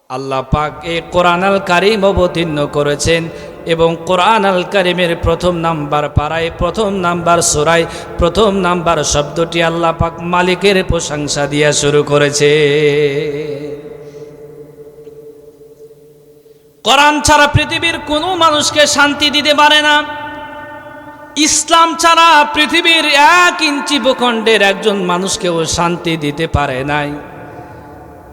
আল্লাহ পাক এই কোরআন আল কারীম অবতীর্ণ করেছেন এবং কোরআন আল কারীমের প্রথম নাম্বার পারায়, প্রথম নাম্বার সূরায়, প্রথম নাম্বার শব্দটি আল্লাহ পাক মালিকের প্রশংসা দিয়া শুরু করেছে। কোরআন ছাড়া পৃথিবীর কোনো মানুষকে শান্তি দিতে পারে না। ইসলাম ছাড়া পৃথিবীর 1 ইঞ্চি ভূখণ্ডের একজন মানুষকেও শান্তি দিতে পারে নাই।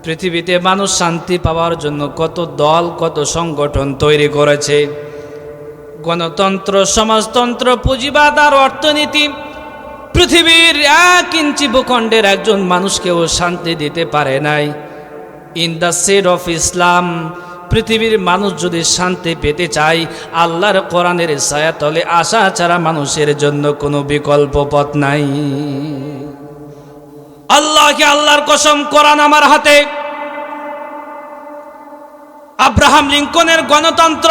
পৃথিবীতে মানুষ শান্তি পাওয়ার জন্য কত দল, কত সংগঠন তৈরি করেছে। গণতন্ত্র, সমাজতন্ত্র, পুঁজিবাদ আর অর্থনীতি পৃথিবীর 1 ইঞ্চি ভূখণ্ডের একজন মানুষকেও শান্তি দিতে পারে নাই। In the shade of Islam, পৃথিবীর মানুষ যদি শান্তি পেতে চায়, আল্লাহর কোরআনের ছায়াতলে আসা ছাড়া মানুষের জন্য কোনো বিকল্প পথ নাই। আল্লাহকে আল্লাহর কসম, কোরআন আমার হাতে। আব্রাহাম লিঙ্কনের গণতন্ত্র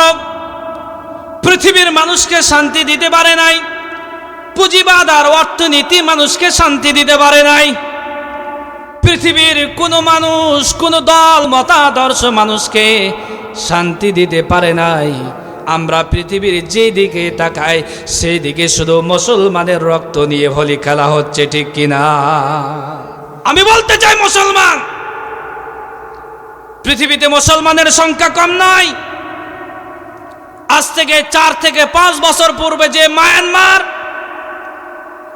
পৃথিবীর মানুষকে শান্তি দিতে পারে নাই। পুঁজিবাদ আর অর্থনীতি মানুষকে শান্তি দিতে পারে নাই। পৃথিবীর কোনো মানুষ, কোনো দল, মতাদর্শ মানুষকে শান্তি দিতে পারে নাই। আমরা পৃথিবীর যে দিকে তাকাই সেই দিকে শুধু মুসলমানের রক্ত নিয়ে হোলি খেলা হচ্ছে, ঠিক কিনা? আমি বলতে চাই, মুসলমান, পৃথিবীতে মুসলমানের সংখ্যা কম নয়। আজ থেকে 4 থেকে 5 বছর পূর্বে যে মায়ানমার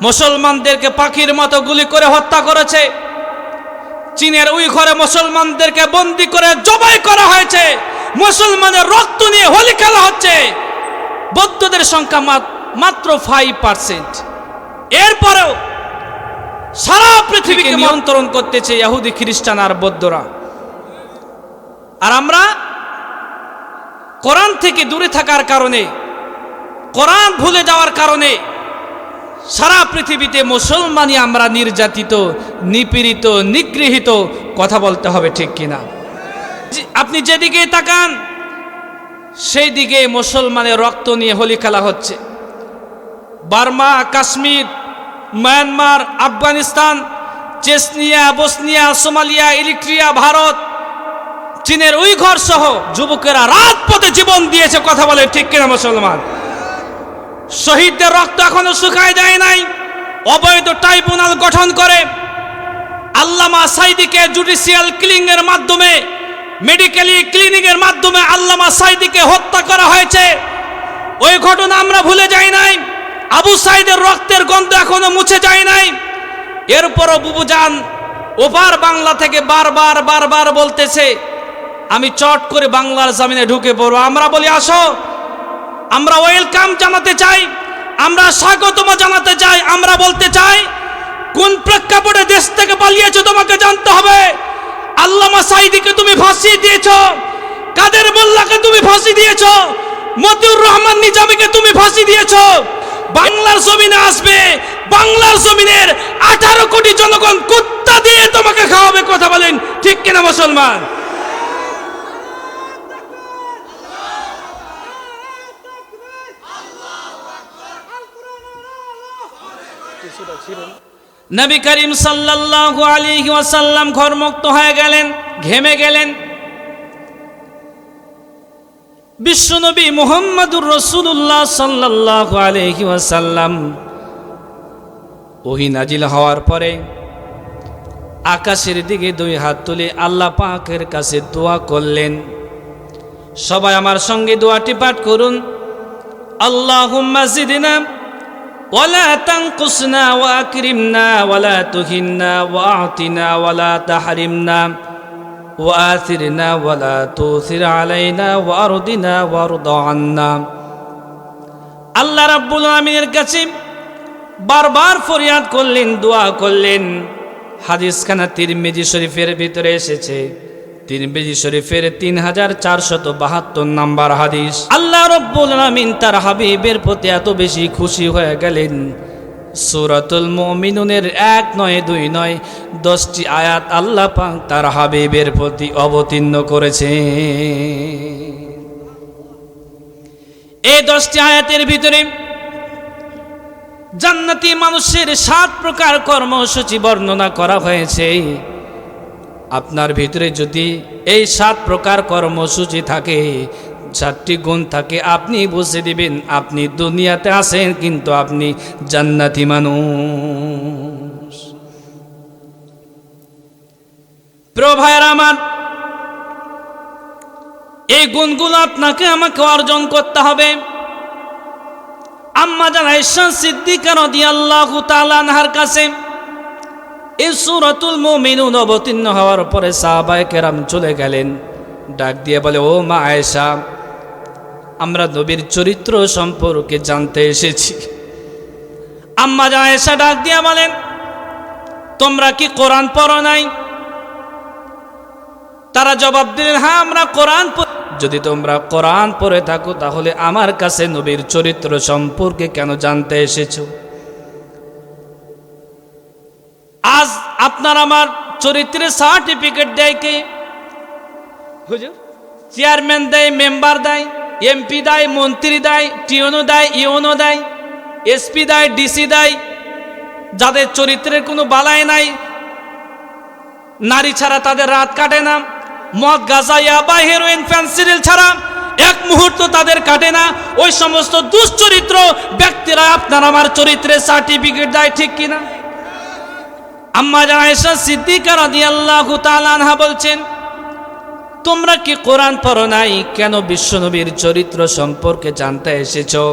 মুসলমানদেরকে পাখির মতো গুলি করে হত্যা করেছে, চীনের উইঘরে মুসলমানদেরকে বন্দী করে জবাই করা হয়েছে, মুসলমানের রক্ত নিয়ে হোলি খেলা হচ্ছে। বৌদ্ধদের সংখ্যা মাত্র 5%। এরপরেও সারা পৃথিবীকে নিয়ন্ত্রণ করতেছে ইহুদি, খ্রিস্টান আর বৌদ্ধরা। আর আমরা কোরআন থেকে দূরে থাকার কারণে, কোরআন ভুলে যাওয়ার কারণে সারা পৃথিবীতে মুসলমানই আমরা নির্যাতিত, নিপীড়িত, নিগৃহীত। কথা বলতে হবে, ঠিক কিনা? আপনি যেদিকে তাকান সেই দিকে মুসলমানের রক্ত নিয়ে হোলি খেলা হচ্ছে। Burma, Kashmir, Myanmar, Afghanistan, Chechnya, Bosnia, Somalia, Eritrea, Bharat, চীনের উইঘর সহ যুবকেরা রাজপথে জীবন দিয়েছে। কথা বলে, ঠিক কিনা মুসলমান? শহীদদের রক্ত এখনো শুকায় যায় নাই। অবৈধ ট্রাইব্যুনাল গঠন করে আল্লামা সাইদিকে জুডিশিয়াল কিলিং এর মাধ্যমে, মেডিকেলি ক্লিনিং এর মাধ্যমে আল্লামা সাইদিকে হত্যা করা হয়েছে। ওই ঘটনা আমরা ভুলে যাই নাই। আবু সাইদের রক্তের গন্ধ এখনো মুছে যায় নাই। এরপরও বুবুজান ওপার বাংলা থেকে বারবার বলতেছে, আমি চট করে বাংলার জমিনে ঢুকে পড়বো। আমরা বলি, আসো, আমরা ওয়েলকাম জানাতে চাই, আমরা স্বাগতম জানাতে চাই। আমরা বলতে চাই, কোন প্রেক্ষাপটে দেশ থেকে পালিয়েছো তোমাকে জানতে হবে। আল্লামা সাইদিকে তুমি ফাঁসি দিয়েছো, কাদের মোল্লাকে তুমি ফাঁসি দিয়েছো, মতিউর রহমান নিজামীকে তুমি ফাঁসি দিয়েছো। বাংলার জমিনে আসবে, বাংলার জমিনের 18 কোটি জনগণ কুত্তা দিয়ে তোমাকে খাওয়াবে। কথা বলেন, ঠিক কিনা মুসলমান? নবী করিম সাল্লাল্লাহু আলাইহি ওয়াসাল্লাম ঘরমুক্ত হয়ে গেলেন, ঘেমে গেলেন। বিশ্বনবী মুহাম্মদুর রাসূলুল্লাহ সাল্লাল্লাহু আলাইহি ওয়াসাল্লাম ওহী নাজিল হওয়ার পরে আকাশের দিকে 2 হাত তুলে আল্লাহ পাকের কাছে দোয়া করলেন। সবাই আমার সঙ্গে দোয়াটি পাঠ করুন। আল্লাহুম্মা জিদনা ওয়ালা তানকুসনা ওয়া আকরিমনা ওয়ালা তুহিন্না ওয়া আতিনা ওয়ালা তাহরিমনা ওয়া আথিরনা ওয়ালা তুসির আলাইনা ওয়া আরদিনা ওয়ারদ আন্না। আল্লাহ রাব্বুল আলামিনের কাছে বারবার ফরিয়াদ করলেন, দোয়া করলেন। হাদিসখানা তিরমিজি শরীফের ভিতরে এসেছে। তিরমিজি শরীফের 3472 নাম্বার হাদিস। আল্লাহ রাব্বুল আলামিন তার হাবিবের প্রতি এত বেশি খুশি হয়ে গেলেন, সূরাতুল মুমিনুনের 1 নয় 2 নয় 10টি আয়াত আল্লাহ পাক তার হাবিবের প্রতি অবতীর্ণ করেছে। এই 10টি আয়াতের ভিতরে জান্নাতি মানুষের 7 প্রকার কর্মসূচি বর্ণনা করা হয়েছে। আপনার ভিতরে যদি এই 7 প্রকার কর্মসূচি থাকে, 7টি গুণ থাকে, আপনি বুঝে দিবেন আপনি দুনিয়াতে আছেন কিন্তু আপনি জান্নাতি মানুষ। প্রিয় ভাইয়েরা আমার, এই গুণগুলো আপনাকে আমাকে অর্জন করতে হবে। আম্মা জান আয়েশা সিদ্দিকা রাদিয়াল্লাহু তাআলা আনহার কাছে এই সূরাতুল মুমিনুন অবতীর্ণ হওয়ার পরে সাহাবায়ে কেরাম চলে গেলেন, ডাক দিয়ে বলে, ও মা আয়েশা, আমরা নবীর চরিত্র সম্পর্কে জানতে এসেছি। আম্মা জান আয়েশা ডাক দিয়ে বলেন, তোমরা কি কোরআন পড়ো নাই? তারা জবাব দিলেন, হ্যাঁ আমরা কোরআন পড়ি। যদি তোমরা কোরআন পড়ে থাকো তাহলে আমার কাছে নবীর চরিত্র সম্পর্কে কেন জানতে এসেছো? আজ আপনার আমার চরিত্রের সার্টিফিকেট দেয় কে? হুজুর, চেয়ারম্যান দেয়, মেম্বার দেয়, এমপি দেয়, মন্ত্রী দেয়, টিওনো দেয়, ইওনো দেয়, এসপি দেয়, ডিসি দেয়। যাদের চরিত্রের কোনো বালাই নাই, নারী ছাড়া তাদের রাত কাটে না, মদ গাঁজা ইয়াবা হেরোইন ফেন্সিডিল ছাড়া এক মুহূর্ত তাদের কাটে না, ওই সমস্ত দুশ্চরিত্র ব্যক্তিরা আপনার আমার চরিত্রের সার্টিফিকেট দেয়, ঠিক কিনা? আম্মা জান আয়েশা সিদ্দিকা রাদিয়াল্লাহু তাআলা আনহা বলছেন, তোমরা কি কোরআন পড়ো নাই? কেন বিশ্বনবীর চরিত্র সম্পর্কে জানতে এসেছো?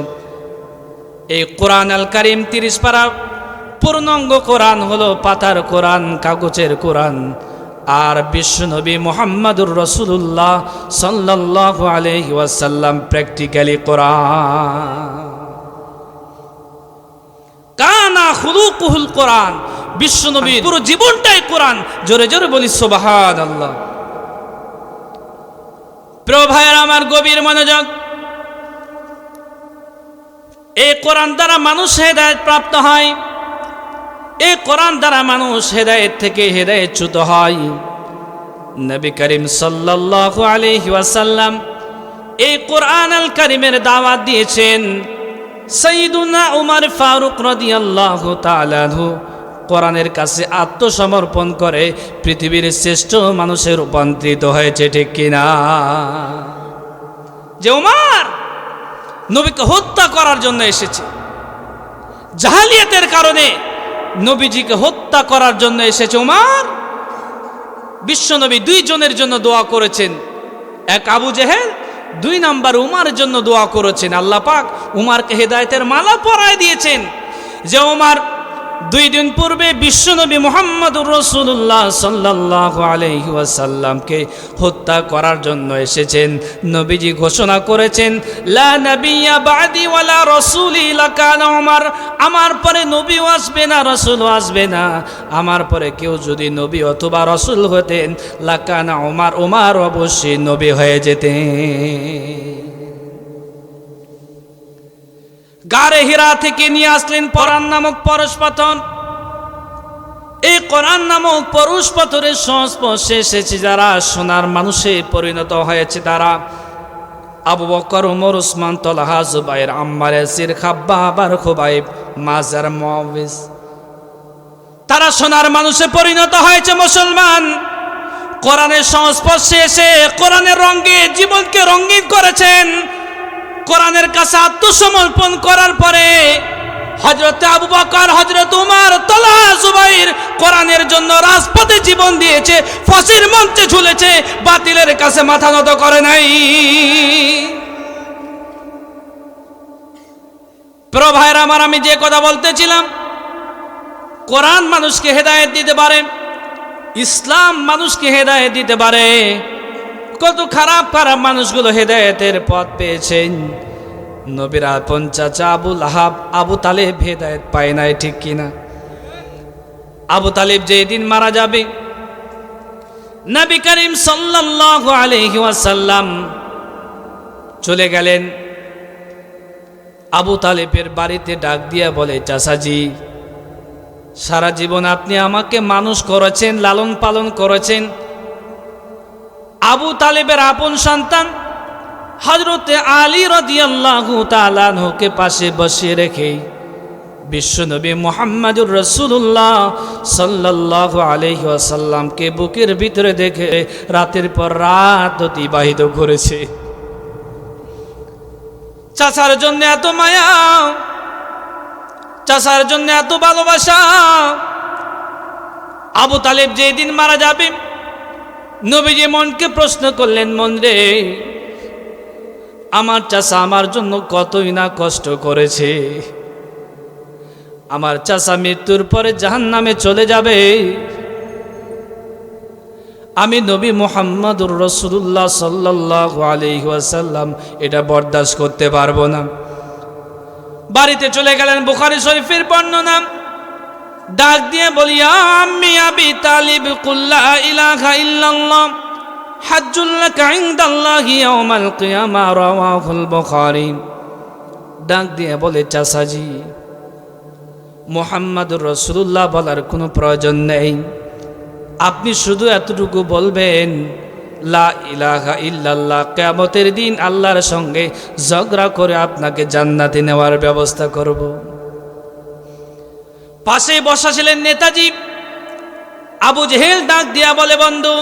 এই কোরআন আল কারীম 30 পারা পূর্ণাঙ্গ কোরআন হলো পাতার কোরআন, কাগজের কোরআন। আর বিশ্বনবী মুহাম্মদুর রাসূলুল্লাহ সাল্লাল্লাহু আলাইহি ওয়াসাল্লাম প্র্যাকটিক্যালি কোরআন। কানা খুলুকুহুল কোরআন, বিশ্বনবীর পুরো জীবনটাই কোরআন। জোরে জোরে বলি সুবহানাল্লাহ। প্রিয় ভাইয়েরা আমার, গভীর মনোযোগ। এই কোরআন দ্বারা মানুষ হেদায়েত প্রাপ্ত হয়, এই কোরআন দ্বারা মানুষ হেদায়েত থেকে হেদায়েতচ্যুত হয়। নবী করিম সাল্লাল্লাহু আলাইহি ওয়াসাল্লাম এই কোরআন আল কারীমের দাওয়াত দিয়েছেন। সাইয়্যিদুনা উমর ফারুক রাদিয়াল্লাহু তাআলা আনহু কোরআনের কাছে আত্মসমর্পণ করে পৃথিবীর শ্রেষ্ঠ মানুষে রূপান্তরিত হয়েছে, ঠিক কিনা? যে উমর নবীকে হত্যা করার জন্য এসেছে, জাহেলিয়াতের কারণে নবীজিকে হত্যা করার জন্য এসেছে উমর। বিশ্বনবী 2 জনের জন্য দোয়া করেছেন, এক আবু জেহেল, 2 নাম্বার উমরের জন্য দোয়া করেছেন। আল্লাহ পাক উমরকে হেদায়েতের মালা পরায় দিয়েছেন। যে উমর 2 দিন পূর্বে বিশ্বনবী মুহাম্মদুর রাসূলুল্লাহ সাল্লাল্লাহু আলাইহি ওয়াসাল্লামকে হত্যা করার জন্য এসেছেন, নবীজি ঘোষণা করেছেন, লা নাবিয়্যা বা'দি ওয়ালা রাসূলি লাকানা উমর, আমার পরে নবীও আসবে না, রাসূলও আসবে না, আমার পরে কেউ যদি নবী অথবা রাসূল হতেন, লাকানা উমর, উমর অবশ্যই নবী হয়ে যেতেন। গারে হীরা থেকে নিয়ে আসলেন কোরআন নামক পরশ পাথর। এই কোরআন নামক পরশ পাথরের সংস্পর্শে এসেছে যারা সোনার মানুষে পরিণত হয়েছে তারা আবু বকর, ওমর, উসমান, তালহা, জুবাইর, আম্মার, ইয়াসির, খাব্বাব আর খুবাইব, মাজার, মুআওয়িজ। তারা সোনার মানুষে পরিণত হয়েছে মুসলমান। কোরআনের সংস্পর্শে এসে কোরআনের রঙে জীবনকে রঙিন করেছেন। কোরআনের কাছে আত্মসমর্পণ করার পরে হযরত আবু বকর, হযরত উমর, তালহা, জুবাইর কোরআনের জন্য রাজপথে জীবন দিয়েছে, ফাঁসির মঞ্চে ঝুলেছে, বাতিলের কাছে মাথা নত করে নাই। প্রিয় ভাইরা আমার, আমি যে কথা বলতেছিলাম, কোরআন মানুষকে হেদায়েত দিতে পারে, ইসলাম মানুষকে হেদায়েত দিতে পারে। কত খারাপ খারাপ মানুষগুলো হেদায়েতের পথ পেয়েছেন। নবীর আপন চাচা আবু লাহাব, আবু তালেব হেদায়েত পায় নাই, ঠিক কিনা? আবু তালেব যেদিন মারা যাবে, নবী করিম সাল্লাল্লাহু আলাইহি ওয়াসাল্লাম চলে গেলেন। আবু তালেবের বাড়িতে ডাক দিয়া বলে, চাচাজি, সারা জীবন আপনি আমাকে মানুষ করেছেন, লালন পালন করেছেন। আবু তালেবের আপন সন্তান হযরতে আলী রাদিয়াল্লাহু তাআলা আনহুকে পাশে বসিয়ে রেখে বিশ্বনবী মুহাম্মদুর রাসূলুল্লাহ সাল্লাল্লাহু আলাইহি ওয়াসাল্লামকে বুকের ভিতরে দেখে রাতের পর রাত অতিবাহিত করেছে। চাচার জন্য এত মায়া, চাচার জন্য এত ভালোবাসা। আবু তালেব যেদিন মারা যাবে, নবীজি মনকে প্রশ্ন করলেন, মন রে, আমার চাচা আমার জন্য কতই না কষ্ট করেছে। আমার চাচা মৃত্যুর পরে জাহান্নামে চলে যাবে, আমি নবী মুহাম্মদুর রাসূলুল্লাহ সাল্লাল্লাহু আলাইহি ওয়াসাল্লাম এটা বরদাস্ত করতে পারবো না। বাড়িতে চলে গেলেন। বুখারী শরীফের বর্ণনা, ডাক দিয়ে বলি, আম্মি আবি তালিব কুল লা ইলাহা ইল্লাল্লাহ হাজ্জুল লাকা ইনদাল্লাহি ইয়াউমাল কিয়ামা, রাওয়াহুল বুখারী। ডাক দিয়ে বলে, চাচাজি, মুহাম্মদুর রাসূলুল্লাহ বলার কোনো প্রয়োজন নেই, আপনি শুধু এতটুকু বলবেন, লা ইলাহা ইল্লাল্লাহ। কিয়ামতের দিন আল্লাহর সঙ্গে ঝগড়া করে আপনাকে জান্নাতে নেওয়ার ব্যবস্থা করব। পাশে বসা ছিলেন নেতাজি। আবু জেহেল ডাক দিয়া বলে, বন্ধু,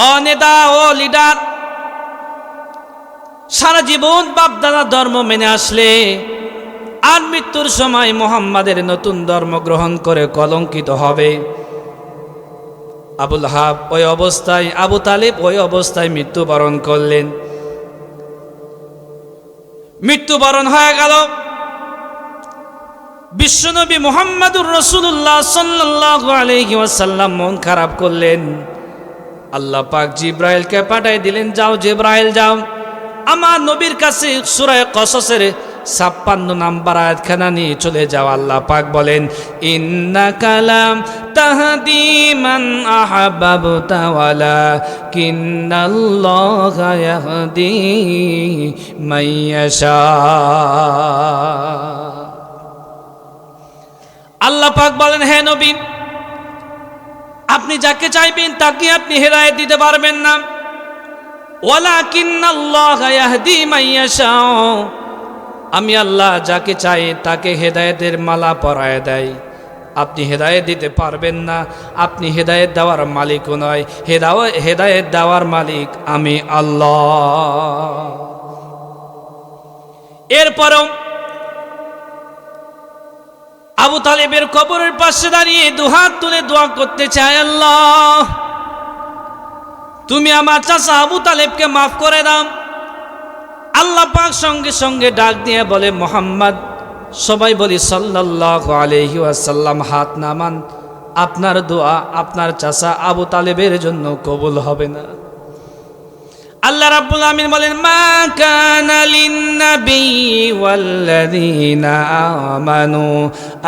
ও নেতা, ও লিডার, সারা জীবন বাপদাদা ধর্ম মেনে আসলে আর মৃত্যুর সময় মুহাম্মাদের নতুন ধর্ম গ্রহণ করে কলঙ্কিত হবে। আবুল হাব ওই অবস্থায়, আবু তালেব ওই অবস্থায় মৃত্যুবরণ করলেন। মৃত্যুবরণ হয়ে গেল। বিশ্বনবী মুহাম্মদুর রাসূলুল্লাহ সাল্লাল্লাহু আলাইহি ওয়াসাল্লাম মন খারাপ করলেন। আল্লাহ পাক জিব্রাইলকে পাঠাই দিলেন, যাও জিব্রাইল যাও, আমার নবীর কাছে সূরা কসসের 56 নাম্বার আয়াতখানা নিয়ে চলে যাও। আল্লাহ পাক বলেন, ইন্নাকা লাম তাহদি মান আহাব্বাতা ওয়ালাকিন্নাল্লাহা ইয়াহদি মান ইয়াশা। আল্লাহ পাক বলেন, হে নবী, আপনি যাকে চাইবেন তাকে আপনি হেদায়েত দিতে পারবেন না। ওয়ালাকিন্নাল্লাহা ইয়াহদি মান ইয়াশা, আমি আল্লাহ যাকে চাই তাকে হেদায়েতের মালা পরায় দেয়। আপনি হেদায়েত দিতে পারবেন না, আপনি হেদায়েত দেওয়ার মালিকও নয়, হেদায়েত দেওয়ার মালিক আমি আল্লাহ। এরপরও আবু তালেবের কবরের পাশে দাঁড়িয়ে দুহাত তুলে দোয়া করতে চায়, আল্লাহ, তুমি আমার চাচা আবু তালেবকে মাফ করে দাও। আল্লাহ পাক সঙ্গে সঙ্গে ডাক দিয়ে বলে, মুহাম্মদ, সবাই বলি সাল্লাল্লাহু আলাইহি ওয়াসাল্লাম, হাত নামান, আপনার দোয়া আপনার চাচা আবু তালেবের জন্য কবুল হবে না। আল্লাহ রাব্বুল আমিন বলেন, মা কানা লিন-নাবিয়্যি ওয়াল্লাযীনা আমানু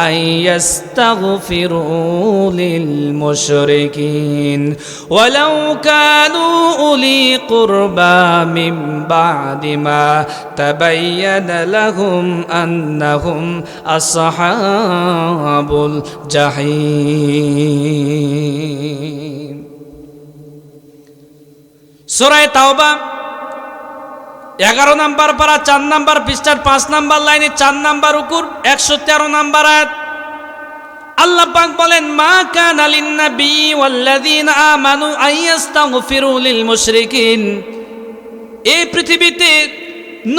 আইয়াস্তাগফিরু লিল-মুশরিকিন ওয়ালাউ কানু উলি কুরবা মিন বা'দি মা তাবায়্যানা লাহুম আন্নাহুম আসহাবুল জাহিম। সূরা তাওবা 11 নাম্বার পারা 4 নাম্বার পৃষ্ঠার 5 নাম্বার লাইনে 4 নাম্বার রুকুর 113 নাম্বার আয়াত। আল্লাহ পাক বলেন, মা কানা লিন-নাবিয়্যি ওয়াল্লাযীনা আমানু আইয়াস্তাগফিরু লিল-মুশরিকিন। এই পৃথিবীতে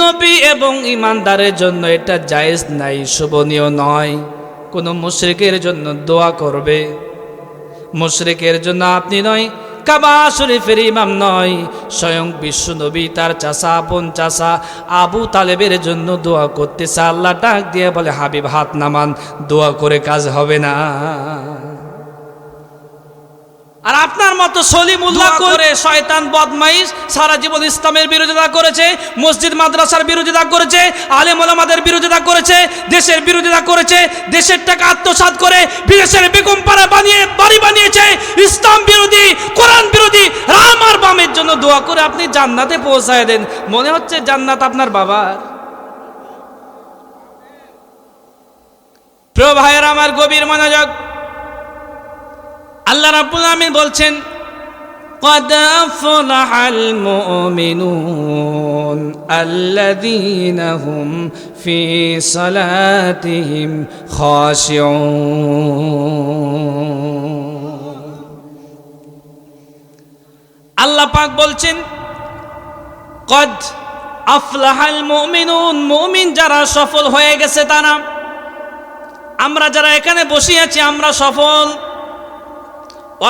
নবী এবং ঈমানদারের জন্য এটা জায়েজ নাই, শোভনীয় নয় কোন মুশরিকের জন্য দোয়া করবে। মুশরিকের জন্য আপনি নয়, কাবা শরীফের ইমাম নয়, স্বয়ং বিশ্ব নবী তার চাচা, আপন চাচা আবু তালেবের জন্য দোয়া করতেছে। আল্লাহ ডাক দিয়ে বলে, হাবিব, হাত নামান, দোয়া করে কাজ হবে না। আর আপনার মতো সলিমুল্লাহ করে শয়তান বদমাইশ সারা জীবন ইসলামের বিরোধিতা করেছে, মসজিদ মাদ্রাসার বিরোধিতা করেছে, আলেম ওলামাদের বিরোধিতা করেছে, দেশের বিরোধিতা করেছে, দেশের টাকা আত্মসাৎ করে বিদেশের বেগম পাড়া বানিয়ে বাড়ি বানিয়েছে। ইসলাম বিরোধী, কোরআন বিরোধী রাম আর বামের জন্য দোয়া করে আপনি জান্নাতে পৌঁছায় দেন। মনে হচ্ছে জান্নাত আপনার বাবার। প্রিয় ভাইয়েরা আমার, গভীর মনোযোগ। আল্লাহ রাব্বুল আমিন বলছেন, قد أفلح المؤمنون الذين هم في صلاتهم خاشعون আল্লাহ পাক বলছেন قد أفلح المؤمنون মুমিন যারা সফল হয়ে গেছে তারা আমরা যারা এখানে বসে আছি আমরা সফল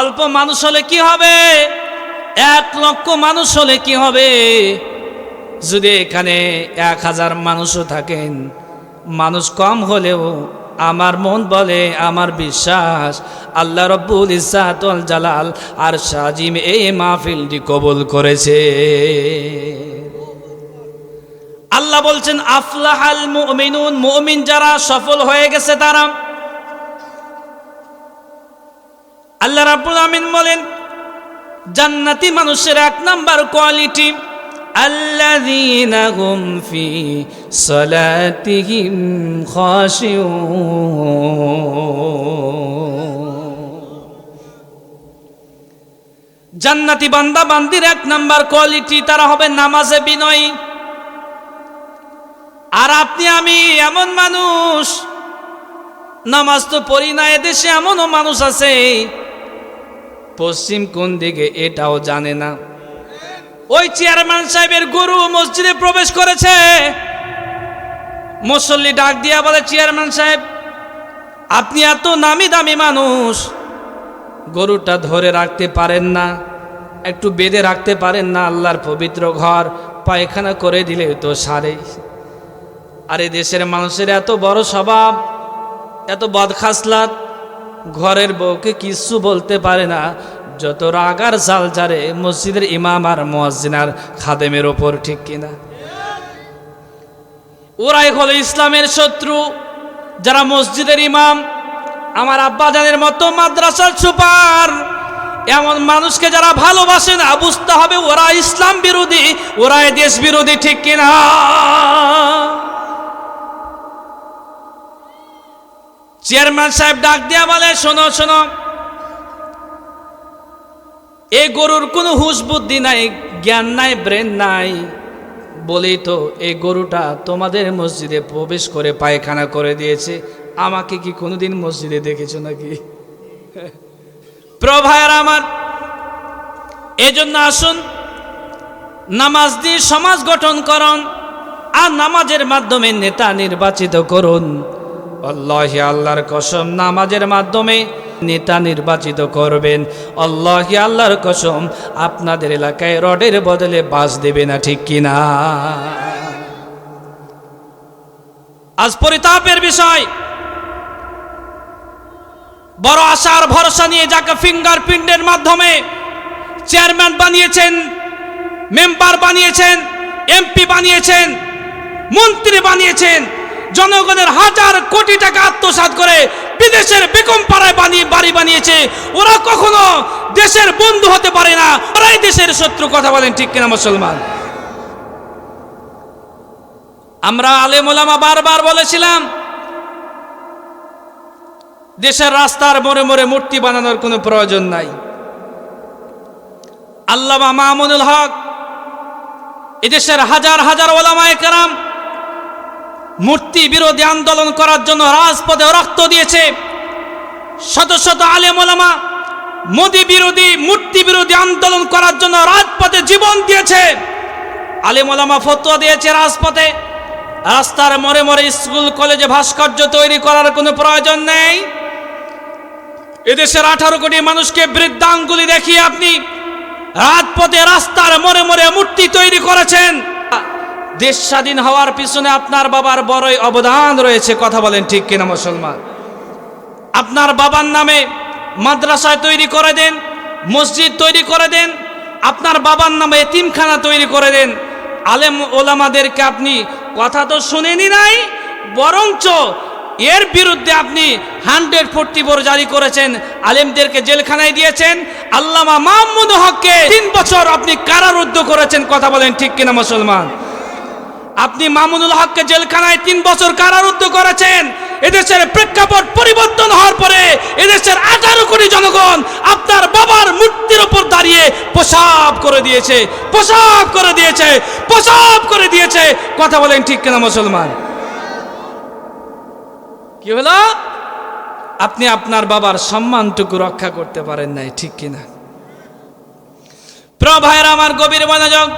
অল্প মানুষ হলে কি হবে 1 লক্ষ মানুষ হলে কি হবে যদি এখানে 1000 মানুষও থাকেন মানুষ কম হলেও আমার মন বলে আমার বিশ্বাস আল্লাহ রাব্বুল ইজ্জাত ওয়াল জালাল আর শাজিম এই মাহফিলটি কবুল করেছে আল্লাহ বলছেন আফলাহাল মুমিনুন মুমিন যারা সফল হয়ে গেছে তারা আল্লাহ রাব্বুল আমিন বলেন জান্নাতি মানুষের 1 নাম্বার কোয়ালিটি আল্লাযীনা হুম ফি সালাতিহিম খাশিউন জান্নাতি বান্দা বান্দির 1 নাম্বার কোয়ালিটি তারা হবে নামাজে বিনয়ী আর আপনি আমি এমন মানুষ নামাজ তো পড়ি না এদেশে এমনও মানুষ আছে পশ্চিম কোন দিকে এটাও জানে না ওই চেয়ারম্যান সাহেবের গরু মসজিদে প্রবেশ করেছে মুসল্লি ডাক দিয়া বলে চেয়ারম্যান সাহেব আপনি এত নামি দামি মানুষ গরুটা ধরে রাখতে পারেন না একটু বেঁধে রাখতে পারেন না আল্লাহর পবিত্র ঘর পায়খানা করে দিলে তো সারে আর এই দেশের মানুষের এত বড় স্বভাব এত বদখাসলাত ঘরের বউকে কিছু বলতে পারে না যত রাগ আর জাল জারে মসজিদের ইমাম আর মুয়াজ্জিন আর খাদেমের ওপর ঠিক কিনা ওরাই হলো ইসলামের শত্রু যারা মসজিদের ইমাম আমার আব্বাজানের মতো মাদ্রাসার সুপার এমন মানুষকে যারা ভালোবাসে না বুঝতে হবে ওরা ইসলাম বিরোধী ওরা দেশ বিরোধী ঠিক কিনা চেয়ারম্যান সাহেব ডাক দিয়া বলে শোনো শোনো এই গরুর কোনো হুঁশ বুদ্ধি নাই জ্ঞান নাই ব্রেন নাই বলেই তো এই গরুটা তোমাদের মসজিদে প্রবেশ করে পায়খানা করে দিয়েছে আমাকে কি কোনোদিন মসজিদে দেখেছো নাকি প্রিয় ভাইরা আমার এজন্য আসুন নামাজ দিয়ে সমাজ গঠন করুন আর নামাজের মাধ্যমে নেতা নির্বাচিত করুন আল্লাহি আল্লাহর কসম নামাজের মাধ্যমে নেতা নির্বাচিত করবেন আল্লাহি আল্লাহর কসম আপনাদের এলাকায় রডের বদলে বাস দেবে না ঠিক কিনা আজ পরিতাপের বিষয় বড় আশার ভরসা নিয়ে যাকে ফিঙ্গারপ্রিন্টের মাধ্যমে চেয়ারম্যান বানিয়েছেন মেম্বার বানিয়েছেন এমপি বানিয়েছেন মন্ত্রী বানিয়েছেন জনগণের হাজার কোটি টাকা আত্মসাৎ করে বিদেশের বেগম পাড়ায় বাড়ি বানিয়েছে ওরা কখনো দেশের বন্ধু হতে পারে না ওরাই দেশের শত্রু কথা বলেন ঠিক কিনা মুসলমান আমরা আলেম ওলামা বারবার বলেছিলাম দেশের রাস্তার মোড়ে মোড়ে মূর্তি বানানোর কোনো প্রয়োজন নাই আল্লামা মামুনুল হক এদেশের হাজার হাজার ওলামায়ে কেরাম মূর্তি বিরোধী আন্দোলন করার জন্য রাজপথে রক্ত দিয়েছে শত শত আলেম ওলামা মোদি বিরোধী মূর্তি বিরোধী আন্দোলন করার জন্য রাজপথে জীবন দিয়েছে আলেম ওলামা ফতোয়া দিয়েছে রাজপথে রাস্তার মোড়ে মোড়ে স্কুল কলেজে ভাস্কর্য তৈরি করার কোনো প্রয়োজন নেই এদেশের 18 কোটি মানুষকে বৃদ্ধাঙ্গুলি দেখিয়ে আপনি রাজপথে রাস্তার মোড়ে মোড়ে মূর্তি তৈরি করেছেন দেশ স্বাধীন হওয়ার পিছনে আপনার বাবার বড়ই অবদান রয়েছে কথা বলেন ঠিক কিনা মুসলমান আপনার বাবার নামে মাদ্রাসা তৈরি করে দেন মসজিদ তৈরি করে দেন আপনার বাবার নামে এতিমখানা তৈরি করে দেন আলেম ওলামাদেরকে আপনি কথা তো শুনেনি নাই বরঞ্চ এর বিরুদ্ধে আপনি 144 জারি করেছেন আলেমদেরকে জেলখানায় দিয়েছেন আল্লামা মামুনুল হককে 3 বছর আপনি কারারুদ্ধ করেছেন কথা বলেন ঠিক কিনা মুসলমান আপনি মামুনুল হককে জেলখানায় 3 বছর কারারুদ্ধ করেছেন। এদেশের প্রেক্ষাপট পরিবর্তন হওয়ার পরে এদেশের 18 কোটি জনগণ আপনার বাবার মূর্তির উপর দাঁড়িয়ে প্রসাব করে দিয়েছে, প্রসাব করে দিয়েছে, প্রসাব করে দিয়েছে। কথা বলেন ঠিক কিনা মুসলমান? কি হলো? আপনি আপনার বাবার সম্মানটুকু রক্ষা করতে পারেন নাই, ঠিক কিনা? প্রিয় ভাইরা আমার, গভীর মনোযোগ।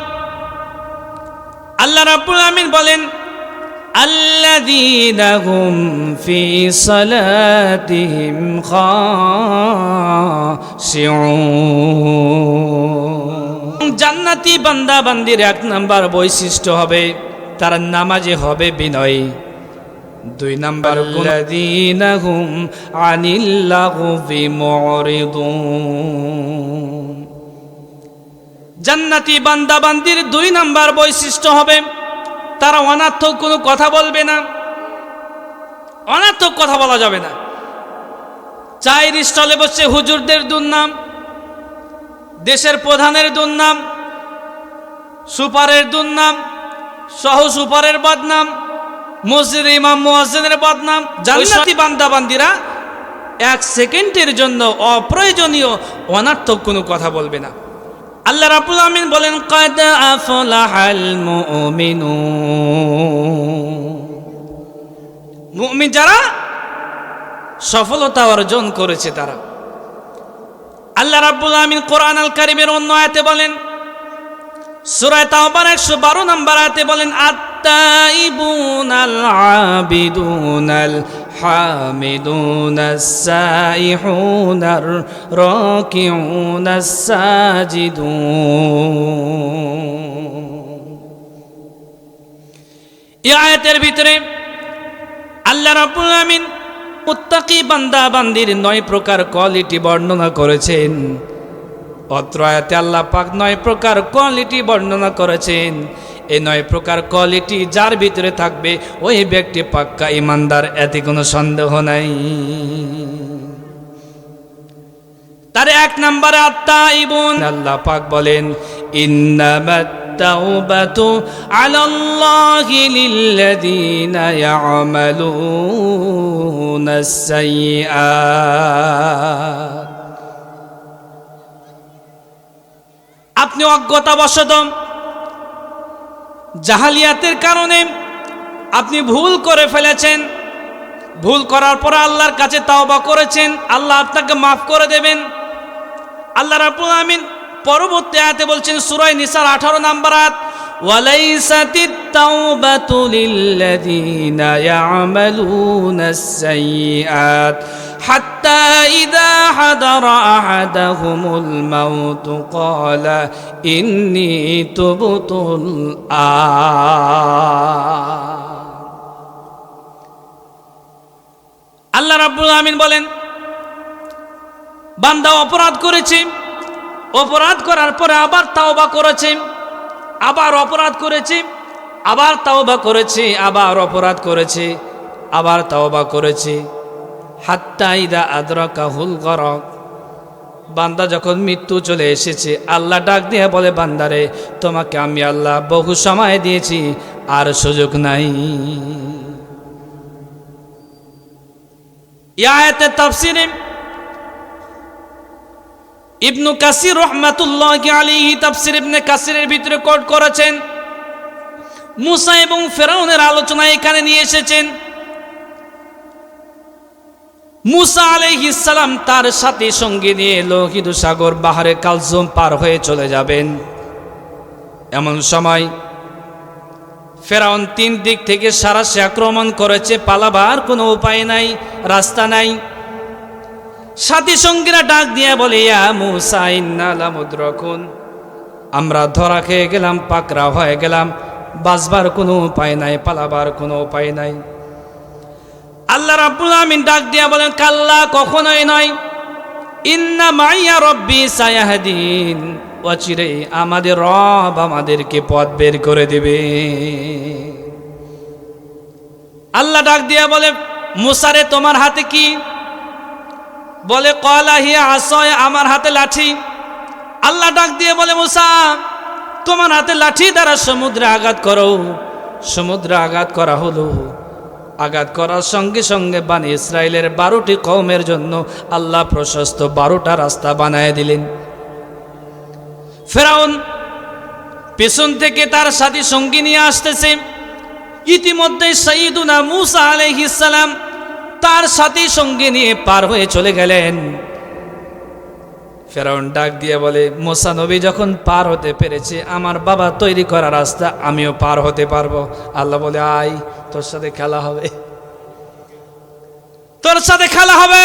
আল্লাহ রাব্বুল আমিন বলেন, আল্লাযীনা হুম ফি সালাতিহিম খাশিউন। জান্নাতি বান্দা বান্দির 1 নাম্বার বৈশিষ্ট্য হবে তার নামাজে হবে বিনয়। 2 নাম্বার, আল্লাযীনা হুম আনিল লাগবি মুরিদুন। জান্নাতি বান্দা বান্দির 2 নাম্বার বৈশিষ্ট্য হবে তারা অনার্থক কোনো কথা বলবে না। অনার্থক কথা বলা যাবে না। চায়ের স্টলে বসে হুজুরদের দুর্নাম, দেশের প্রধানের দুর্নাম, সুপারের দুর্নাম, সহ সুপারের বদনাম, মসজিদের ইমাম মুয়াজ্জিনের বদনাম। জান্নাতি বান্দা বান্দিরা 1 সেকেন্ডের জন্য অপ্রয়োজনীয় অনার্থক কোনো কথা বলবে না। আল্লাহ রাব্বুল আমিন বলেন, কাদ আফলাহাল মুমিনুন। মুমিন যারা সফলতা অর্জন করেছে তারা। আল্লাহ রাব্বুল আমিন কোরআন আল কারীমের অন্য আয়াতে বলেন, সূরা তাওবার 112 নম্বর আয়াতে বলেন, আত-তাইবুনাল আবিদুনাল হামিদুনাস সাইহুনার রাকিউনাস সাজিদুন। এই আয়াতের ভিতরে আল্লাহ রাব্বুল আমিন মুত্তাকি বান্দা বান্দির 9 প্রকার কোয়ালিটি বর্ণনা করেছেন। অত্র আয়াতে আল্লাহ পাক 9 প্রকার কোয়ালিটি বর্ণনা করেছেন। এই 9 প্রকার কোয়ালিটি যার ভিতরে থাকবে ওই ব্যক্তি পাক্কা ইমানদার, এতে কোনো সন্দেহ নাই। তার 1 নম্বরে আত-তাইবুন। আল্লাহ পাক বলেন, ইন্নামাত তাওবাতু আলাল্লাহি লিল্লাযীনা ইয়ামালুনাস সাইয়্যাত। আপনি অজ্ঞতাবশত জাহালিয়াতের কারণে আপনি ভুল করে ফেলেছেন। ভুল করার পর আল্লাহর কাছে তাওবা করেছেন, আল্লাহ আপনাকে মাফ করে দেবেন। আল্লাহ রাব্বুল আমিন পরবর্তী আয়াতে বলছেন, সূরা নিসার 18 নম্বর আয়াত, ওয়ালাইসাতিত তাওবাতু লিল্লাযীনা ইয়ামালুনাস সাইয়্যাত হাত্তা ইযা হাদারা আহাদাহুমুল মাউত ক্বালা ইন্নী তুবতুল আন। আল্লাহ রাব্বুল আমিন বলেন, বান্দা অপরাধ করেছে, অপরাধ করার পরে আবার তাওবা করেছে, আবার অপরাধ করেছে, আবার তাওবা করেছে, আবার অপরাধ করেছে, আবার তাওবা করেছে। হাত্তা ইদা আদরাকাহুল গরক। বান্দা যখন মৃত্যু চলে এসেছে, আল্লাহ ডাক দিয়ে বলে, বান্দারে তোমাকে আমি আল্লাহ বহু সময় দিয়েছি, আর সুযোগ নাই। এই আয়াতের তাফসীরে ইবনু কাসির রহমাতুল্লাহি আলাইহি তাফসীর ইবনে কাসিরের ভিতরে কোট করেছেন, মুসা এবং ফেরাউনের আলোচনা এখানে নিয়ে এসেছেন। মুসা আলাইহিস সালাম তার সাথে সঙ্গে নিয়ে লোহিত সাগর বাহারে কালজুম পার হয়ে চলে যাবেন। এমন সময় ফেরাউন 3 দিক থেকে সারাশে আক্রমণ করেছে, পালাবার কোনো উপায় নাই, রাস্তা নাই। সাথী সঙ্গীরা ডাক দিয়ে বলে, ইয়া মুসা ইন্না লামুদরাকুন, আমরা ধরা খেয়ে গেলাম, পাকড়া হয়ে গেলাম, বাঁচবার কোনো উপায় নাই, পালাবার কোনো উপায় নাই। আল্লাহ রাব্বুল আমিন ডাক দিয়ে বলেন, কাল্লা, কখনোই নয়, ইন্না মাইয়া রব্বি সায়াহদিন, অচিরে আমাদের রব আমাদেরকে পথ বের করে দেবে। আল্লাহ ডাক দিয়ে বলে, মুসারে তোমার হাতে কি? বলে, ক্বালা হিয়া আসায়, আমার হাতে লাঠি। আল্লাহ ডাক দিয়ে বলে, মুসা তোমার হাতে লাঠি দ্বারা সমুদ্রে আঘাত করো, সমুদ্রে আঘাত করা হলো। আঘাত করার সঙ্গে সঙ্গে বানি ইসরায়েলের 12টি কওমের জন্য আল্লাহ প্রশস্ত 12টা রাস্তা বানায় দিলেন। ফেরাউন পেছন থেকে তার সাথী সঙ্গী নিয়ে আসতেছে। ইতিমধ্যে সাইয়্যিদুনা মূসা আলাইহিস সালাম তার সাথী সঙ্গী নিয়ে পার হয়ে চলে গেলেন। ফেরাউন ডাক দিয়ে বলে, মূসা নবী যখন পার হতে পেরেছে, আমার বাবা তৈরি করা রাস্তা আমিও পার হতে পারবো। আল্লাহ বলে, আয়, তোর সাথে খেলা হবে, তোর সাথে খেলা হবে।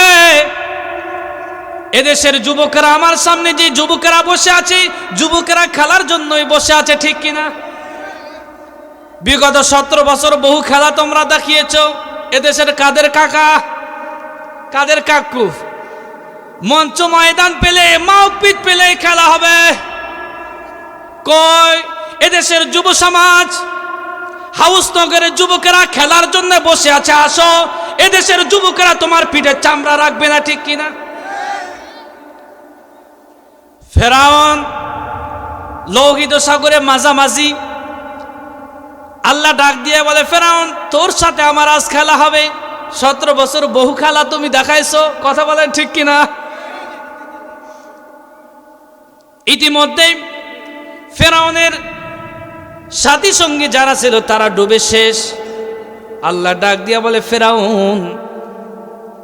এদেশের যুবকেরা, আমার সামনে যে যুবকেরা বসে আছে, যুবকেরা খেলার জন্যই বসে আছে, ঠিক কিনা? বিগত 17 বছর বহু খেলা তোমরা দেখিয়েছ। এদেশের কাদের কাকা, কাদের কাকু, মঞ্চ ময়দান পেলে, মাহফিল পেলে খেলা হবে। কই এদেশের যুব সমাজ, হাউসনগরের যুবকেরা খেলার জন্য বসে আছে, আসো। এদেশের যুবকেরা তোমার পিঠে চামড়া রাখবে না, ঠিক কিনা? ফেরাউন লোহিত সাগরে মাঝামাঝি, আল্লাহ ডাক দিয়ে বলে, ফেরাউন তোর সাথে আমার আজ খেলা হবে। 17 বছর বহু খেলা তুমি দেখাইছো, কথা বলেন ঠিক কিনা? ইতিমধ্যেই ফেরাউনের সাথী সঙ্গী যারা ছিল তারা ডুবে শেষ। আল্লাহ ডাক দিয়া বলে, ফেরাউন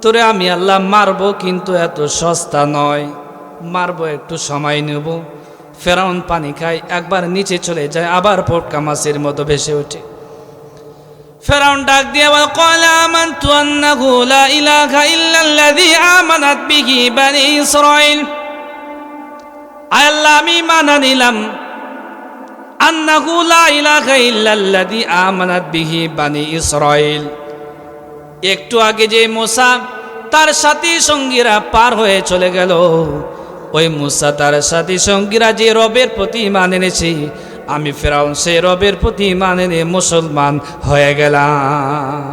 তোরে আমি আল্লাহ মারবো, কিন্তু এত সস্তা নয়, মারবো একটু সময় নেব। ফেরাউন পানি খায়, একবার নিচে চলে যায়, আবার পটকা মাছের মতো ভেসে ওঠে। ফেরাউন ডাক দিয়ে বলে, ক্বালা আমানতু আন্নাহু লা ইলাহা ইল্লাল্লাযী আমানাত বিহি বানী ইসরাঈল। আয় আল্লাহ, আমি মানা নিলাম, আন্নাহু লা ইলাহা ইল্লাল্লাযী আমানাত বিহি বানী ইসরাঈল। একটু আগে যে মূসা তার সাথী সঙ্গীরা পার হয়ে চলে গেল, ওই মূসা তার সাথী সঙ্গীরা যে রবের প্রতি ঈমান এনেছে, আমি ফেরাউন সেই রবের প্রতি ঈমান এনে মুসলমান হয়ে গেলাম।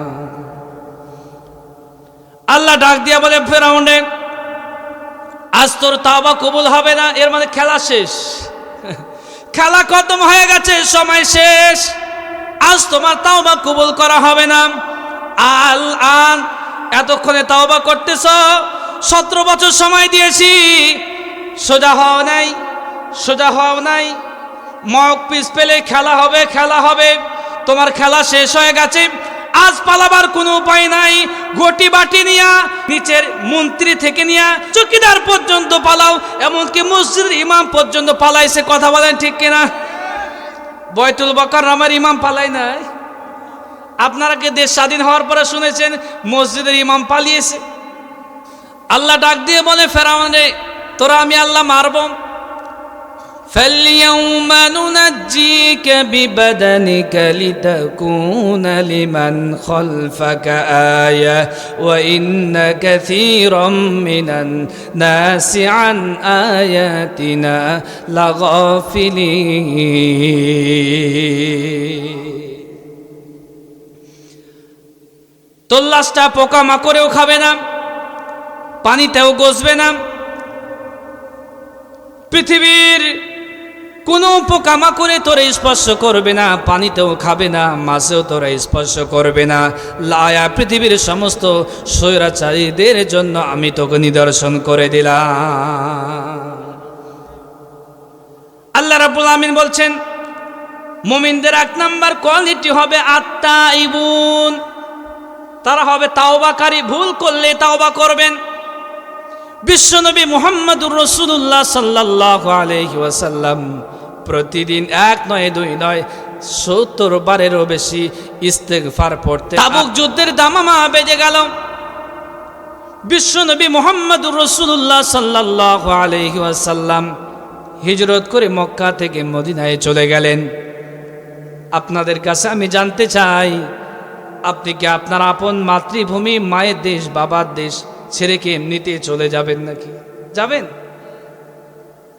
আল্লাহ ডাক দিয়া বলে, ফেরাউনে আজ তোর তাওবা কবুল হবে না। এর মানে খেলা শেষ, খেলা খতম হয়ে গেছে, সময় শেষ। আজ তোমার তাওবা কবুল করা হবে না। আন এতক্ষণে তাওবা করতেছ, 17 বছর সময় দিয়েছি, সোজা হও নাই, সোজা হও নাই। মক পিস পেলে খেলা হবে, খেলা হবে। তোমার খেলা শেষ হয়ে গেছে, আজ পালাবার কোনো উপায় নাই। ঘটি বাটি নিয়া, নিচের মন্ত্রী থেকে নিয়া চৌকিদার পর্যন্ত পালাও, এমনকি মসজিদের ইমাম পর্যন্ত পালাইছে, কথা বলেন ঠিক কিনা? বয়তুল বকর আমার ইমাম পালাই নাই? আপনারা কি দেশ স্বাধীন হওয়ার পরে শুনেছেন মসজিদের ইমাম পালিয়েছে? আল্লাহ ডাক দিয়ে বলে, ফেরাউন রে তোরা আমি আল্লাহ মারব। فَالْيَوْمَ نُنَجِّيكَ بِبَدَنِكَ لِتَكُونَ لِمَنْ خَلْفَكَ آيَةً وَإِنَّ كَثِيرًا مِنَ النَّاسِ عَنْ آيَاتِنَا لَغَافِلِينَ। তোর লাশটা পোকামাকড়েও খাবে না, পানিতেও গসবে না, পৃথিবীর কোনো পোকামাকড়ে তোরে স্পর্শ করবে না, পানিতেও খাবে না, মাছেও তোরে স্পর্শ করবে না। লায়া পৃথিবীর সমস্ত স্বৈরাচারীদের জন্য আমি তোকে নিদর্শন করে দিলাম। আল্লাহ রাব্বুল আমিন বলছেন, মুমিনদের 1 নাম্বার কোয়ালিটি হবে আত্তাইবুন, তারা হবে তাওবাকারী, ভুল করলে তাওবা করবেন। বিশ্বনবী মুহাম্মদুর রাসূলুল্লাহ সাল্লাল্লাহু আলাইহি ওয়াসাল্লাম প্রতিদিন 1 নয় 2 নয় 70 বারেরও বেশি ইস্তেগফার পড়তেন। তাবুক যুদ্ধের দামামা বেজে গেল, বিশ্বনবী মুহাম্মদুর রাসূলুল্লাহ সাল্লাল্লাহু আলাইহি ওয়াসাল্লাম হিজরত করে মক্কা থেকে মদিনায় চলে গেলেন। আপনাদের কাছে আমি জানতে চাই, আপনি কি আপনার আপন মাতৃভূমি, মায়ের দেশ, বাবার দেশ ছেড়ে কি এমনিতে চলে যাবেন নাকি? যাবেন?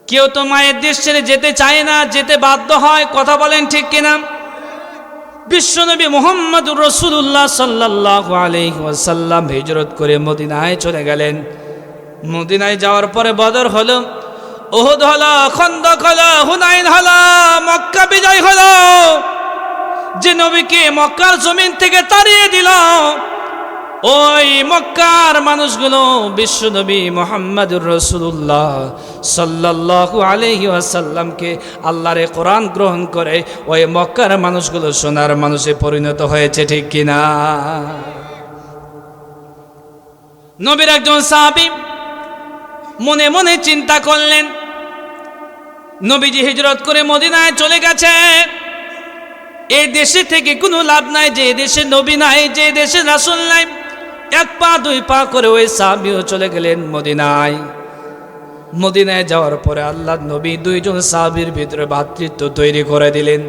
কেউ তো মায়ের দেশ ছেড়ে যেতে চায় না, যেতে বাধ্য হয়, কথা বলেন ঠিক কিনা? বিশ্বনবী মুহাম্মদুর রাসূলুল্লাহ সাল্লাল্লাহু আলাইহি ওয়াসাল্লাম হিজরত করে মদিনায় চলে গেলেন। মদিনায় যাওয়ার পরে বদর হলো, উহুদ হলো, খন্দক হলো, হুনাইন হলো, মক্কা বিজয় হলো। যে নবী নবীকে মক্কার জমিন থেকে তাড়িয়ে দিল, ওই মক্কার মানুষগুলো বিশ্বনবী মুহাম্মদুর রাসূলুল্লাহ সাল্লাল্লাহু আলাইহি ওয়াসাল্লামকে আল্লাহর কোরআন গ্রহণ করে ওই মক্কার মানুষগুলো সোনার মানুষে পরিণত হয়েছে, ঠিক কিনা? নবীর একজন সাহাবী মনে মনে চিন্তা করলেন, নবীজি হিজরত করে মদিনায় চলে গেছে, এই দেশে থেকে কোনো লাভ নাই, যে দেশে নবী নাই, যে দেশে রাসূল নাই। এক পা দুই পা করে ওই সাহাবীও চলে গেলেন মদিনায়। মদিনায় যাওয়ার পরে আল্লাহর নবী দুইজন সাহাবীর ভিতরে ভ্রাতৃত্ব তৈরি করে দিলেন।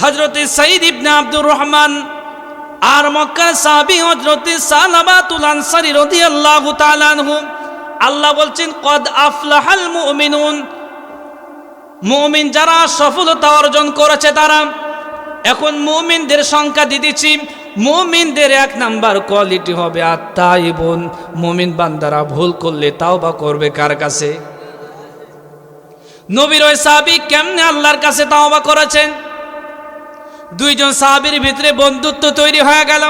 হযরতে সাঈদ ইবনে আব্দুর রহমান আর মক্কার সাহাবী হযরতে সালাবাতুল আনসারী রাদিয়াল্লাহু তাআলা আনহু। আল্লাহ বলছেন, কদ আফলাহাল মুমিনুন, মুমিন যারা সফলতা অর্জন করেছে তারা। এখন মুমিনদের সংখ্যা দিতেছি, মুমিনদের এক নাম্বার কোয়ালিটি হবে আত-তাইবুন, মুমিন বান্দারা ভুল করলে তাওবা করবে কার কাছে? নবীর ওই সাহাবী কেমনে আল্লাহর কাছে তাওবা করেছেন? দুইজন সাহাবীর ভিতরে বন্ধুত্ব তৈরি হয়ে গেল।